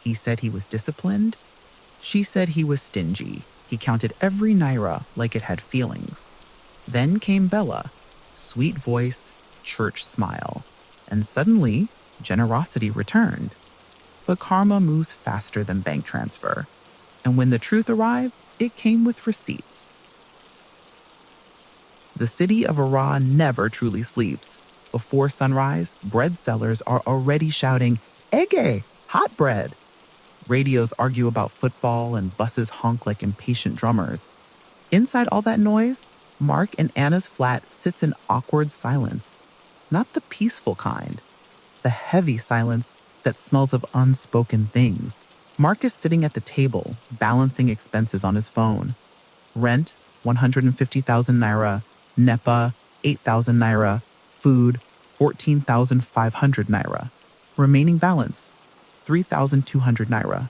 He said he was disciplined. She said he was stingy. He counted every naira like it had feelings. Then came Bella, sweet voice, church smile. And suddenly, generosity returned. But karma moves faster than bank transfer. And when the truth arrived, it came with receipts. The city of Ara never truly sleeps. Before sunrise, bread sellers are already shouting, "Ege, hot bread!" Radios argue about football and buses honk like impatient drummers. Inside all that noise, Mark and Anna's flat sits in awkward silence. Not the peaceful kind, the heavy silence that smells of unspoken things. Mark is sitting at the table, balancing expenses on his phone. Rent, 150,000 naira. NEPA, 8,000 naira. Food, 14,500 naira. Remaining balance, 3,200 naira.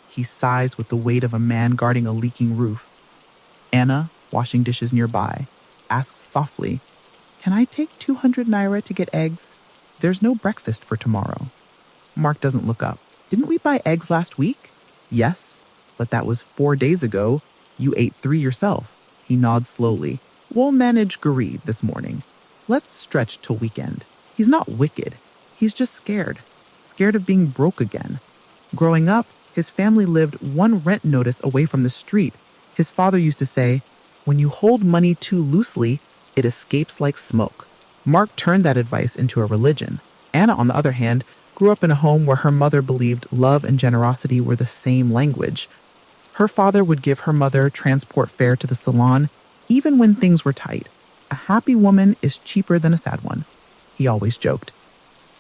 He sighs with the weight of a man guarding a leaking roof. Anna, washing dishes nearby, asks softly, "Can I take 200 naira to get eggs? There's no breakfast for tomorrow." Mark doesn't look up. "Didn't we buy eggs last week?" "Yes, but that was 4 days ago. You ate 3 yourself." He nods slowly. "We'll manage guri this morning. Let's stretch till weekend." He's not wicked. He's just scared. Scared of being broke again. Growing up, his family lived one rent notice away from the street. His father used to say, "When you hold money too loosely, it escapes like smoke." Mark turned that advice into a religion. Anna, on the other hand, grew up in a home where her mother believed love and generosity were the same language. Her father would give her mother transport fare to the salon, even when things were tight. "A happy woman is cheaper than a sad one," he always joked.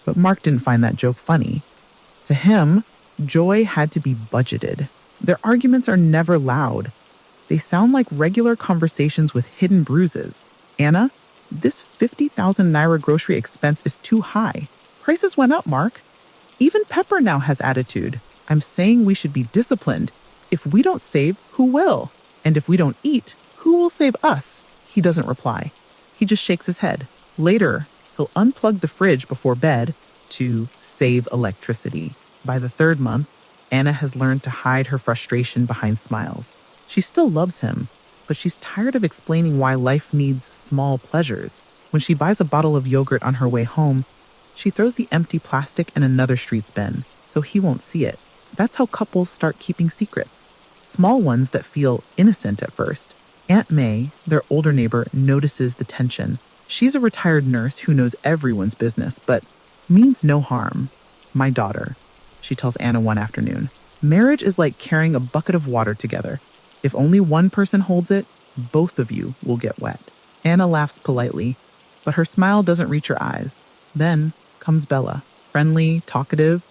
But Mark didn't find that joke funny. To him, joy had to be budgeted. Their arguments are never loud. They sound like regular conversations with hidden bruises. "Anna, this 50,000 naira grocery expense is too high. Prices went up, Mark. Even Pepper now has attitude. I'm saying we should be disciplined. If we don't save, who will? And if we don't eat, who will save us?" He doesn't reply. He just shakes his head. Later, he'll unplug the fridge before bed to save electricity. By the 3rd month, Anna has learned to hide her frustration behind smiles. She still loves him, but she's tired of explaining why life needs small pleasures. When she buys a bottle of yogurt on her way home, she throws the empty plastic in another street's bin, so he won't see it. That's how couples start keeping secrets. Small ones that feel innocent at first. Aunt May, their older neighbor, notices the tension. She's a retired nurse who knows everyone's business, but means no harm. "My daughter," she tells Anna one afternoon, "marriage is like carrying a bucket of water together. If only one person holds it, both of you will get wet." Anna laughs politely, but her smile doesn't reach her eyes. Then comes Bella, friendly, talkative,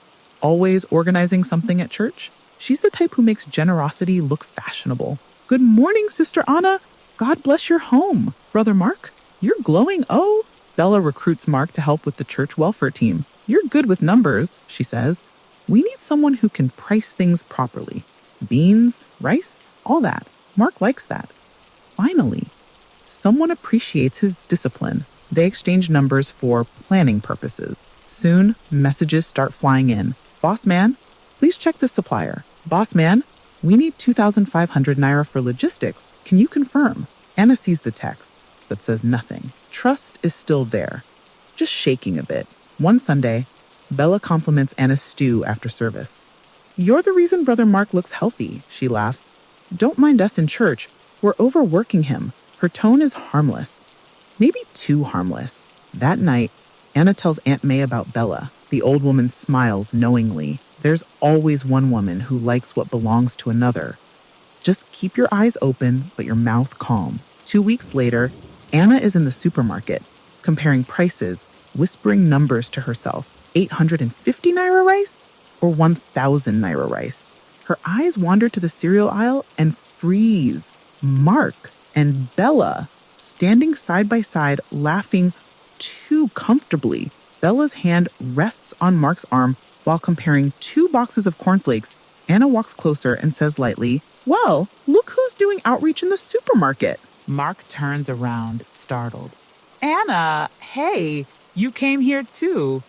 always organizing something at church. She's the type who makes generosity look fashionable. "Good morning, Sister Anna. God bless your home. Brother Mark, you're glowing, oh." Bella recruits Mark to help with the church welfare team. "You're good with numbers," she says. "We need someone who can price things properly. Beans, rice, all that." Mark likes that. Finally, someone appreciates his discipline. They exchange numbers for planning purposes. Soon, messages start flying in. "Boss man, please check this supplier." "Boss man, we need 2,500 naira for logistics. Can you confirm?" Anna sees the texts, but says nothing. Trust is still there, just shaking a bit. One Sunday, Bella compliments Anna's stew after service. "You're the reason Brother Mark looks healthy," she laughs. "Don't mind us in church. We're overworking him." Her tone is harmless. Maybe too harmless. That night, Anna tells Aunt May about Bella. The old woman smiles knowingly. There's always one woman who likes what belongs to another. Just keep your eyes open, but your mouth calm. 2 weeks later, Anna is in the supermarket, comparing prices, whispering numbers to herself. 850 naira rice or 1,000 naira rice? Her eyes wander to the cereal aisle and freeze. Mark and Bella standing side by side, laughing too comfortably. Bella's hand rests on Mark's arm while comparing 2 boxes of cornflakes. Anna walks closer and says lightly, "Well, look who's doing outreach in the supermarket." Mark turns around, startled. "Anna, hey, you came here too."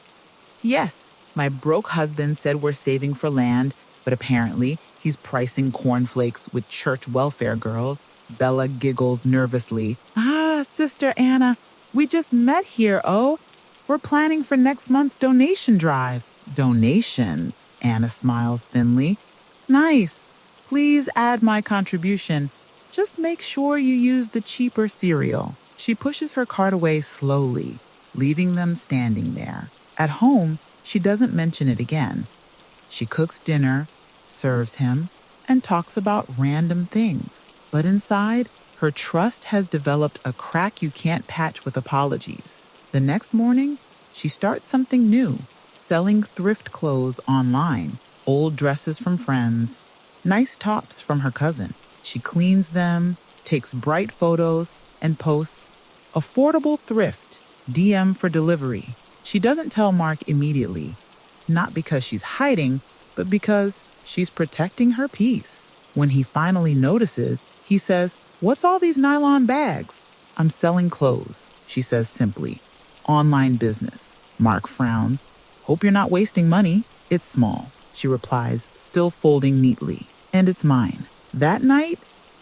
"Yes, my broke husband said we're saving for land, But apparently, he's pricing cornflakes with church welfare girls. Bella giggles nervously. Ah, Sister Anna, we just met here, oh. We're planning for next month's donation drive. Donation? Anna smiles thinly. Nice. Please add my contribution. Just make sure you use the cheaper cereal. She pushes her cart away slowly, leaving them standing there. At home, she doesn't mention it again. She cooks dinner, serves him, and talks about random things. But inside, her trust has developed a crack you can't patch with apologies. The next morning, she starts something new, selling thrift clothes online, old dresses from friends, nice tops from her cousin. She cleans them, takes bright photos, and posts affordable thrift, DM for delivery. She doesn't tell Mark immediately, not because she's hiding, but because she's protecting her peace. When he finally notices, he says, "What's all these nylon bags?" "I'm selling clothes," she says simply. "Online business." Mark frowns. "Hope you're not wasting money." "It's small," she replies, still folding neatly. "And it's mine." That night,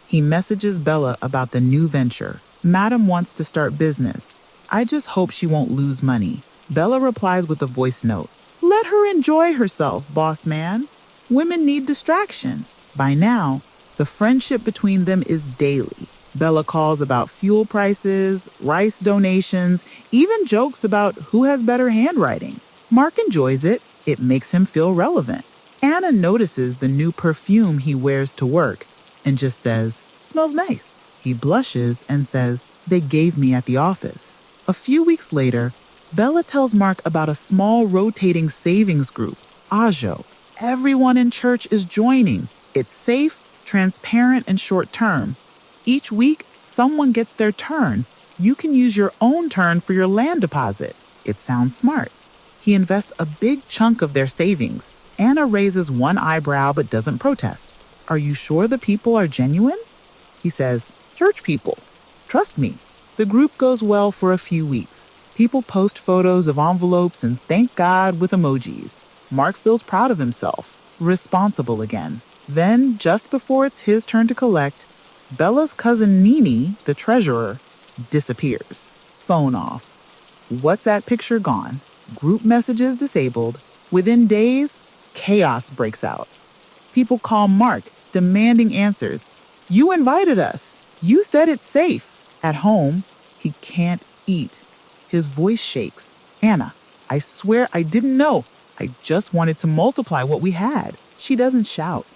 he messages Bella about the new venture. "Madam wants to start business. I just hope she won't lose money." Bella replies with a voice note. "Let her enjoy herself, boss man. Women need distraction." By now, the friendship between them is daily. Bella calls about fuel prices, rice donations, even jokes about who has better handwriting. Mark enjoys it. It makes him feel relevant. Anna notices the new perfume he wears to work and just says, "Smells nice." He blushes and says, "They gave me at the office." A few weeks later, Bella tells Mark about a small rotating savings group, Ajo. Everyone in church is joining. It's safe, transparent, and short-term. Each week, someone gets their turn. You can use your own turn for your land deposit. It sounds smart. He invests a big chunk of their savings. Anna raises one eyebrow but doesn't protest. "Are you sure the people are genuine?" He says, "Church people. Trust me." The group goes well for a few weeks. People post photos of envelopes and thank God with emojis. Mark feels proud of himself, responsible again. Then, just before it's his turn to collect, Bella's cousin Nini, the treasurer, disappears. Phone off. WhatsApp picture gone. Group messages disabled. Within days, chaos breaks out. People call Mark, demanding answers. "You invited us. You said it's safe." At home, he can't eat. His voice shakes. "Anna, I swear I didn't know. I just wanted to multiply what we had." She doesn't shout.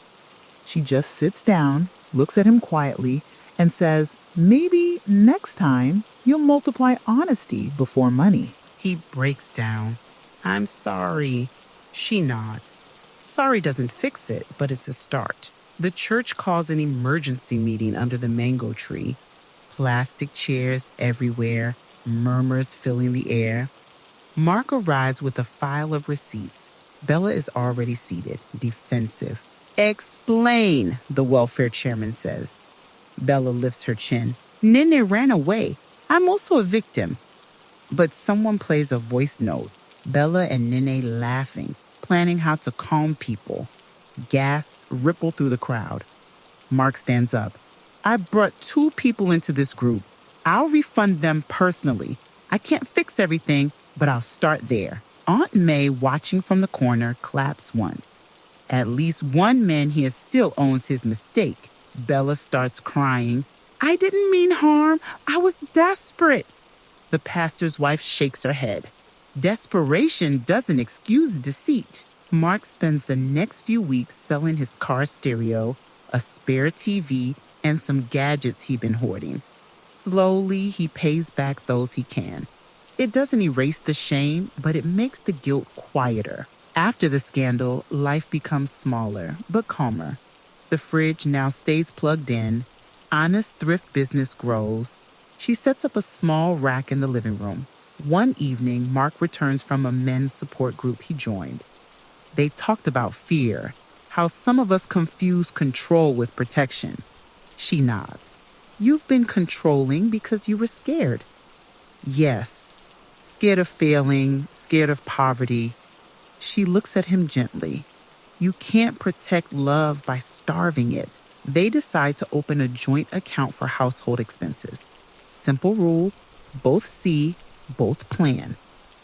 She just sits down, looks at him quietly, and says, "Maybe next time you'll multiply honesty before money." He breaks down. "I'm sorry." She nods. Sorry doesn't fix it, but it's a start. The church calls an emergency meeting under the mango tree. Plastic chairs everywhere, murmurs filling the air. Mark arrives with a file of receipts. Bella is already seated, defensive. "Explain," the welfare chairman says. Bella lifts her chin. "Nene ran away. I'm also a victim." But someone plays a voice note. Bella and Nene laughing, planning how to calm people. Gasps ripple through the crowd. Mark stands up. "I brought 2 people into this group. I'll refund them personally. I can't fix everything, but I'll start there." Aunt May, watching from the corner, claps once. At least one man here still owns his mistake. Bella starts crying. "I didn't mean harm. I was desperate." The pastor's wife shakes her head. Desperation doesn't excuse deceit. Mark spends the next few weeks selling his car stereo, a spare TV, and some gadgets he'd been hoarding. Slowly, he pays back those he can. It doesn't erase the shame, but it makes the guilt quieter. After the scandal, life becomes smaller, but calmer. The fridge now stays plugged in. Anna's thrift business grows. She sets up a small rack in the living room. One evening, Mark returns from a men's support group he joined. They talked about fear, how some of us confuse control with protection. She nods. "You've been controlling because you were scared." "Yes, scared of failing, scared of poverty." She looks at him gently. You can't protect love by starving it. They decide to open a joint account for household expenses. Simple rule, both see, both plan.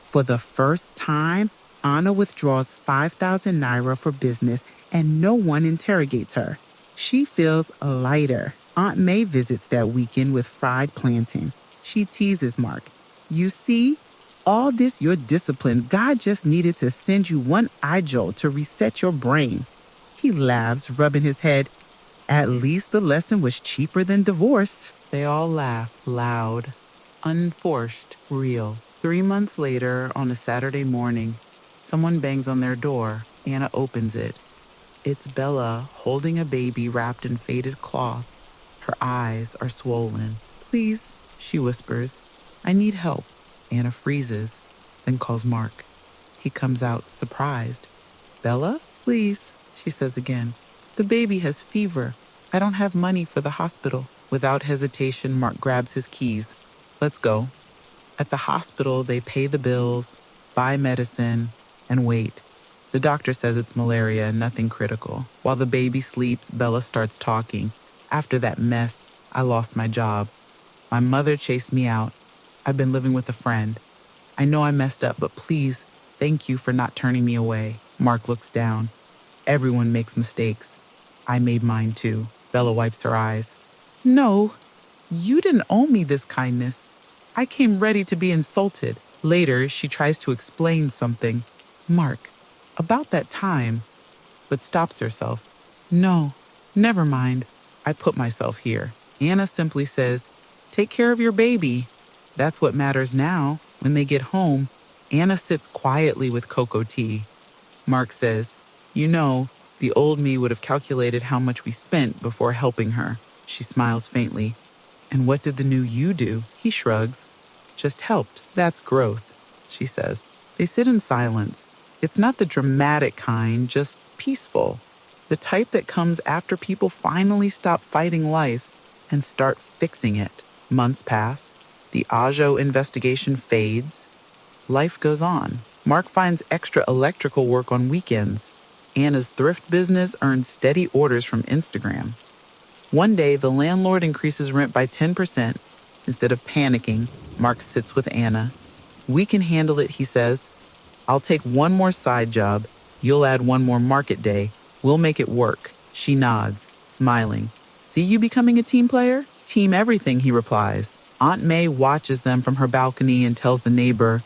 For the first time, Anna withdraws 5,000 naira for business and no one interrogates her. She feels lighter. Aunt May visits that weekend with fried plantain. She teases Mark. You see, all this your discipline, God just needed to send you one eye jolt to reset your brain. He laughs, rubbing his head. At least the lesson was cheaper than divorce. They all laugh loud, unforced, real. 3 months later, on a Saturday morning, someone bangs on their door. Anna opens it. It's Bella holding a baby wrapped in faded cloth. Her eyes are swollen. Please, she whispers. I need help. Anna freezes, then calls Mark. He comes out, surprised. Bella, please, she says again. The baby has fever. I don't have money for the hospital. Without hesitation, Mark grabs his keys. Let's go. At the hospital, they pay the bills, buy medicine, and wait. The doctor says it's malaria and nothing critical. While the baby sleeps, Bella starts talking. After that mess, I lost my job. My mother chased me out. I've been living with a friend. I know I messed up, but please, thank you for not turning me away. Mark looks down. Everyone makes mistakes. I made mine too. Bella wipes her eyes. No, you didn't owe me this kindness. I came ready to be insulted. Later, she tries to explain something. Mark, about that time, but stops herself. No, never mind. I put myself here. Anna simply says, take care of your baby. That's what matters now. When they get home, Anna sits quietly with cocoa tea. Mark says, you know, the old me would have calculated how much we spent before helping her. She smiles faintly. And what did the new you do? He shrugs. Just helped. That's growth, she says. They sit in silence. It's not the dramatic kind, just peaceful. The type that comes after people finally stop fighting life and start fixing it. Months pass. The Ajo investigation fades. Life goes on. Mark finds extra electrical work on weekends. Anna's thrift business earns steady orders from Instagram. One day, the landlord increases rent by 10%. Instead of panicking, Mark sits with Anna. We can handle it, he says. I'll take one more side job. You'll add one more market day. We'll make it work. She nods, smiling. See you becoming a team player? Team everything, he replies. Aunt May watches them from her balcony and tells the neighbor,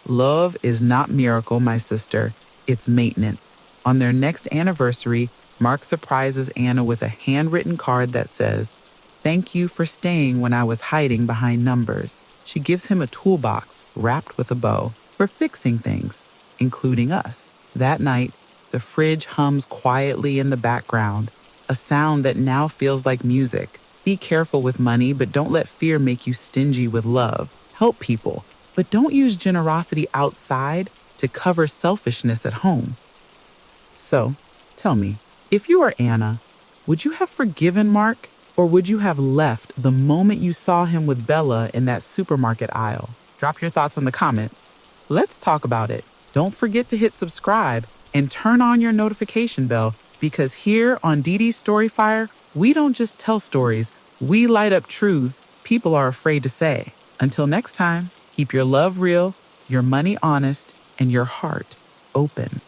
love is not miracle, my sister. It's maintenance. On their next anniversary, Mark surprises Anna with a handwritten card that says, thank you for staying when I was hiding behind numbers. She gives him a toolbox wrapped with a bow for fixing things, including us. That night, the fridge hums quietly in the background, a sound that now feels like music. Be careful with money, but don't let fear make you stingy with love. Help people, but don't use generosity outside to cover selfishness at home. So, tell me, if you were Anna, would you have forgiven Mark, or would you have left the moment you saw him with Bella in that supermarket aisle? Drop your thoughts in the comments. Let's talk about it. Don't forget to hit subscribe and turn on your notification bell, because here on Diidii Storyfire, we don't just tell stories, we light up truths people are afraid to say. Until next time, keep your love real, your money honest, and your heart open.